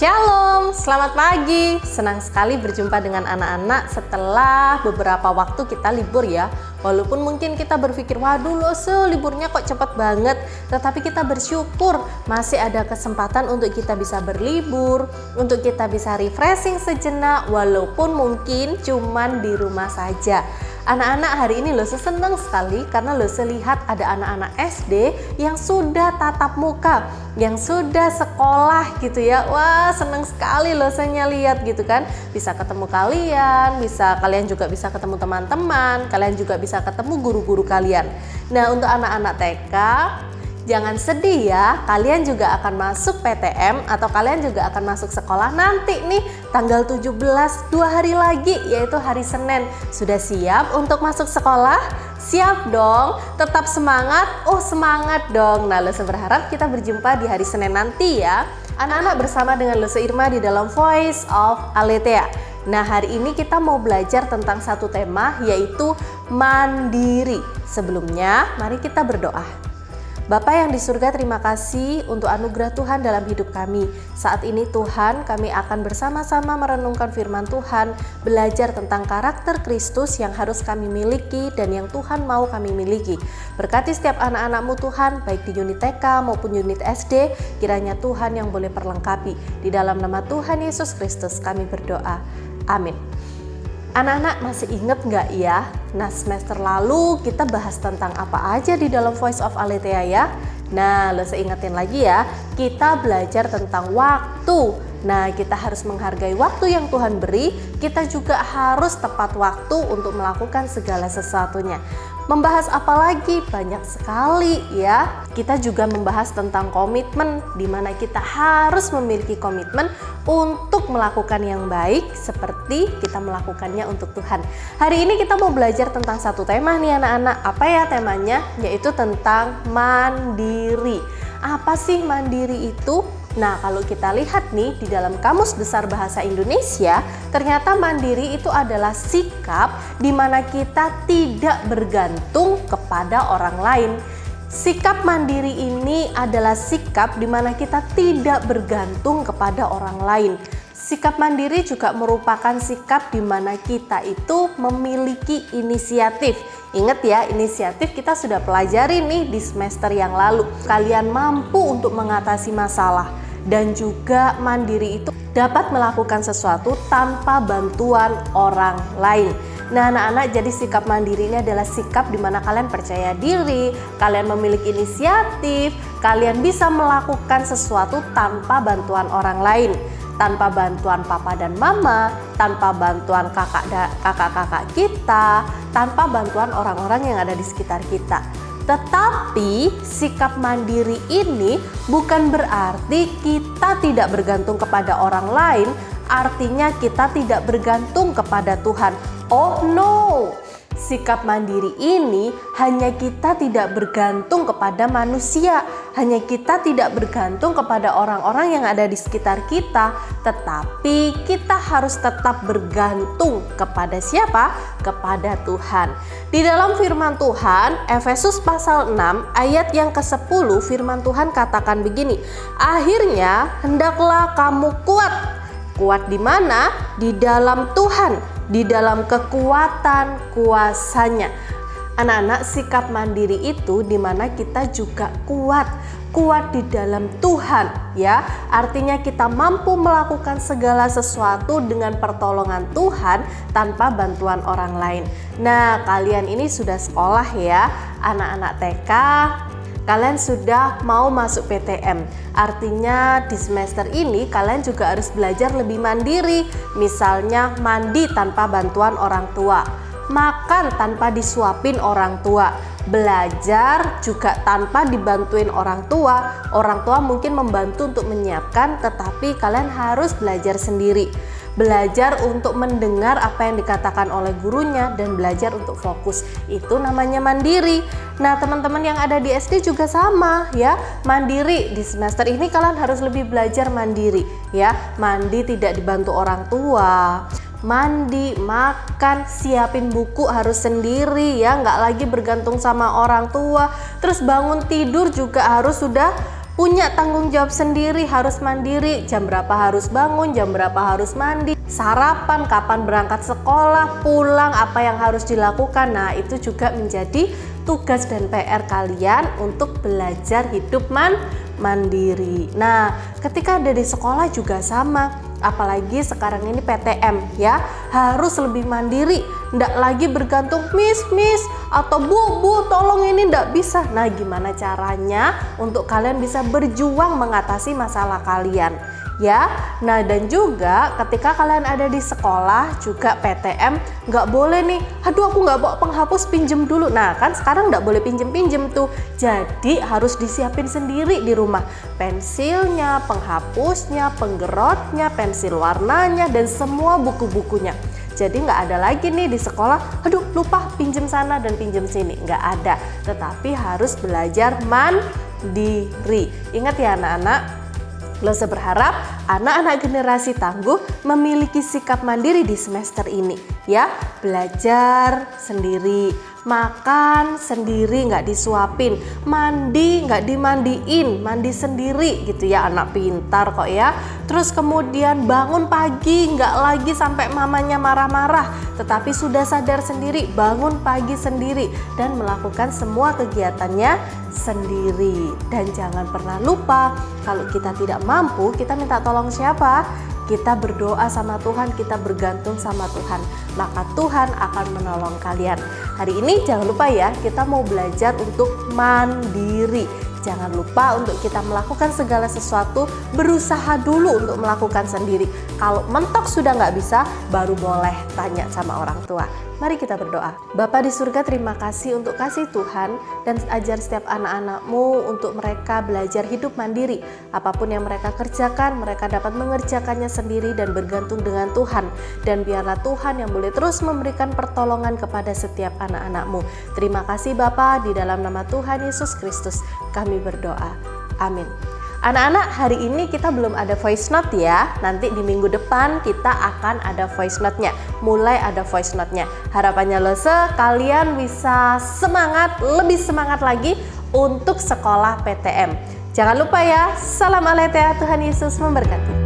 Shalom, selamat pagi. Senang sekali berjumpa dengan anak-anak setelah beberapa waktu kita libur ya. Walaupun mungkin kita berpikir, waduh liburnya kok cepat banget. Tetapi kita bersyukur masih ada kesempatan untuk kita bisa berlibur, untuk kita bisa refreshing sejenak, walaupun mungkin cuman di rumah saja. Anak-anak hari ini senang sekali karena lihat ada anak-anak SD yang sudah tatap muka, yang sudah sekolah gitu ya. Wah, senang sekali lihat gitu kan. Bisa ketemu kalian, kalian juga bisa ketemu teman-teman, kalian juga bisa ketemu guru-guru kalian. Nah, untuk anak-anak TK, jangan sedih ya, kalian juga akan masuk PTM atau kalian juga akan masuk sekolah nanti nih tanggal 17, 2 hari lagi, yaitu hari Senin. Sudah siap untuk masuk sekolah? Siap dong, tetap semangat, semangat dong. Nah, berharap kita berjumpa di hari Senin nanti ya. Anak-anak bersama dengan Irma di dalam Voice of Aletheia. Nah, hari ini kita mau belajar tentang satu tema, yaitu mandiri. Sebelumnya, mari kita berdoa. Bapa yang di surga, terima kasih untuk anugerah Tuhan dalam hidup kami. Saat ini Tuhan, kami akan bersama-sama merenungkan firman Tuhan, belajar tentang karakter Kristus yang harus kami miliki dan yang Tuhan mau kami miliki. Berkati setiap anak-anak-Mu Tuhan, baik di unit TK maupun unit SD, kiranya Tuhan yang boleh perlengkapi. Di dalam nama Tuhan Yesus Kristus kami berdoa. Amin. Anak-anak masih ingat nggak ya? Nah, semester lalu kita bahas tentang apa aja di dalam Voice of Aletheia ya? Nah, ingetin lagi ya, kita belajar tentang waktu. Nah, kita harus menghargai waktu yang Tuhan beri, kita juga harus tepat waktu untuk melakukan segala sesuatunya. Membahas apa lagi? Banyak sekali ya. Kita juga membahas tentang komitmen, di mana kita harus memiliki komitmen untuk melakukan yang baik seperti kita melakukannya untuk Tuhan. Hari ini kita mau belajar tentang satu tema nih anak-anak. Apa ya temanya? Yaitu tentang mandiri. Apa sih mandiri itu? Nah, kalau kita lihat nih di dalam Kamus Besar Bahasa Indonesia, ternyata mandiri itu adalah sikap di mana kita tidak bergantung kepada orang lain. Sikap mandiri ini adalah sikap di mana kita tidak bergantung kepada orang lain. Sikap mandiri juga merupakan sikap di mana kita itu memiliki inisiatif. Ingat ya, inisiatif kita sudah pelajari nih di semester yang lalu. Kalian mampu untuk mengatasi masalah dan juga mandiri itu dapat melakukan sesuatu tanpa bantuan orang lain. Nah, anak-anak, jadi sikap mandiri ini adalah sikap di mana kalian percaya diri, kalian memiliki inisiatif, kalian bisa melakukan sesuatu tanpa bantuan orang lain, tanpa bantuan papa dan mama, tanpa bantuan kakak-kakak kita, tanpa bantuan orang-orang yang ada di sekitar kita. Tetapi sikap mandiri ini bukan berarti kita tidak bergantung kepada orang lain, artinya kita tidak bergantung kepada Tuhan. Oh no, sikap mandiri ini hanya kita tidak bergantung kepada manusia, hanya kita tidak bergantung kepada orang-orang yang ada di sekitar kita, tetapi kita harus tetap bergantung kepada siapa? Kepada Tuhan. Di dalam firman Tuhan, Efesus pasal 6 ayat yang ke-10, firman Tuhan katakan begini, akhirnya hendaklah kamu kuat. Kuat di mana? Di dalam Tuhan, di dalam kekuatan kuasanya. Anak-anak, sikap mandiri itu di mana kita juga kuat di dalam Tuhan ya. Artinya kita mampu melakukan segala sesuatu dengan pertolongan Tuhan tanpa bantuan orang lain. Nah, kalian ini sudah sekolah ya, anak-anak TK. Kalian sudah mau masuk PTM, artinya di semester ini kalian juga harus belajar lebih mandiri. Misalnya mandi tanpa bantuan orang tua, makan tanpa disuapin orang tua, belajar juga tanpa dibantuin orang tua. Orang tua mungkin membantu untuk menyiapkan, tetapi kalian harus belajar sendiri. Belajar untuk mendengar apa yang dikatakan oleh gurunya dan belajar untuk fokus. Itu namanya mandiri. Nah, teman-teman yang ada di SD juga sama ya. Mandiri di semester ini kalian harus lebih belajar mandiri ya. Mandi tidak dibantu orang tua. Mandi, makan, siapin buku harus sendiri ya, nggak lagi bergantung sama orang tua. Terus bangun tidur juga harus sudah punya tanggung jawab sendiri, harus mandiri, jam berapa harus bangun, jam berapa harus mandi, sarapan, kapan berangkat sekolah, pulang, apa yang harus dilakukan. Nah, itu juga menjadi tugas dan PR kalian untuk belajar hidup mandiri. Nah, ketika ada di sekolah juga sama. Apalagi sekarang ini PTM ya, harus lebih mandiri, ndak lagi bergantung miss atau bu tolong ini, ndak bisa. Nah, gimana caranya untuk kalian bisa berjuang mengatasi masalah kalian ya. Nah, dan juga ketika kalian ada di sekolah juga PTM, nggak boleh nih, aduh aku nggak bawa penghapus, pinjem dulu. Nah, kan sekarang nggak boleh pinjem tuh, jadi harus disiapin sendiri di rumah, pensilnya, penghapusnya, penggerotnya, pensil warnanya, dan semua buku-bukunya. Jadi nggak ada lagi nih di sekolah, aduh lupa pinjem sana dan pinjem sini, nggak ada. Tetapi harus belajar mandiri. Ingat ya anak-anak, Lose berharap anak-anak generasi tangguh memiliki sikap mandiri di semester ini ya. Belajar sendiri, makan sendiri nggak disuapin, mandi nggak dimandiin, mandi sendiri gitu ya, anak pintar kok ya. Terus kemudian bangun pagi nggak lagi sampai mamanya marah-marah, tetapi sudah sadar sendiri, bangun pagi sendiri dan melakukan semua kegiatannya sendiri. Dan jangan pernah lupa, kalau kita tidak mampu, kita minta tolong siapa? Kita berdoa sama Tuhan, kita bergantung sama Tuhan, maka Tuhan akan menolong kalian. Hari ini jangan lupa ya, kita mau belajar untuk mandiri. Jangan lupa untuk kita melakukan segala sesuatu, berusaha dulu untuk melakukan sendiri. Kalau mentok sudah nggak bisa, baru boleh tanya sama orang tua. Mari kita berdoa. Bapa di surga, terima kasih untuk kasih Tuhan, dan ajar setiap anak-anakmu untuk mereka belajar hidup mandiri. Apapun yang mereka kerjakan, mereka dapat mengerjakannya sendiri dan bergantung dengan Tuhan. Dan biarlah Tuhan yang boleh terus memberikan pertolongan kepada setiap anak-anakmu. Terima kasih Bapa, di dalam nama Tuhan Yesus Kristus kami berdoa. Amin. Anak-anak, hari ini kita belum ada voice note ya. Nanti di minggu depan kita akan ada voice note-nya. Mulai ada voice note-nya. Harapannya Lose, kalian bisa semangat, lebih semangat lagi untuk sekolah PTM. Jangan lupa ya, salam Aletheia, Tuhan Yesus memberkati.